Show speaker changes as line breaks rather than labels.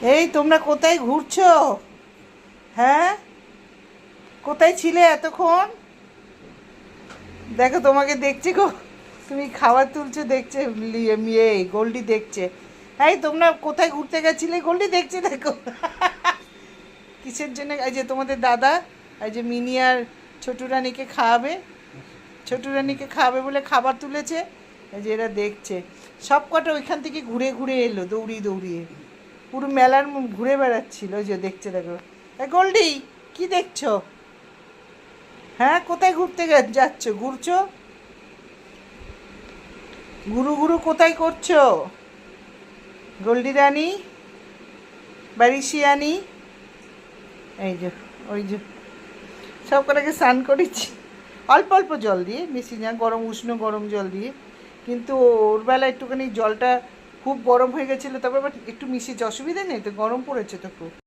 এই তোমরা কোথায় ঘুরছো? হ্যাঁ, কোথায় ছিলে এতক্ষণ? দেখো তোমাকে দেখছি গো, তুমি খাবার তুলছো দেখছে, মেয়ে গোল্ডি দেখছে। এই তোমরা কোথায় ঘুরতে গেছিলে? গোল্ডি দেখছে দেখো। কিসের জন্য? এই যে তোমাদের দাদা, এই যে মিনি আর ছোটু রানীকে খাওয়াবে, ছোটু রানীকে খাওয়াবে বলে খাবার তুলেছে। এই যে এরা দেখছে, সব কটা ওইখান থেকে ঘুরে ঘুরে এলো দৌড়িয়ে দৌড়িয়ে, পুরো মেলার ঘুরে বেড়াচ্ছিল। ওই যে দেখছে দেখো। গোল্ডি, কি দেখছো? হ্যাঁ, কোথায় ঘুরতে যাচ্ছ? ঘুরছো? গুরু গুরু কোথায় করছো? গোল্ডি রানী, বারিশিয়ানি, এই যে, ওই যে সব কটাকে স্নান করেছি অল্প অল্প জল দিয়ে, বেশি না, গরম উষ্ণ গরম জল দিয়ে। কিন্তু ওর বেলা একটুখানি জলটা খুব গরম হয়ে গেছিলো, তবে আবার একটু মিশিয়েছে, অসুবিধা নেই তো, গরম পড়েছে তো খুব।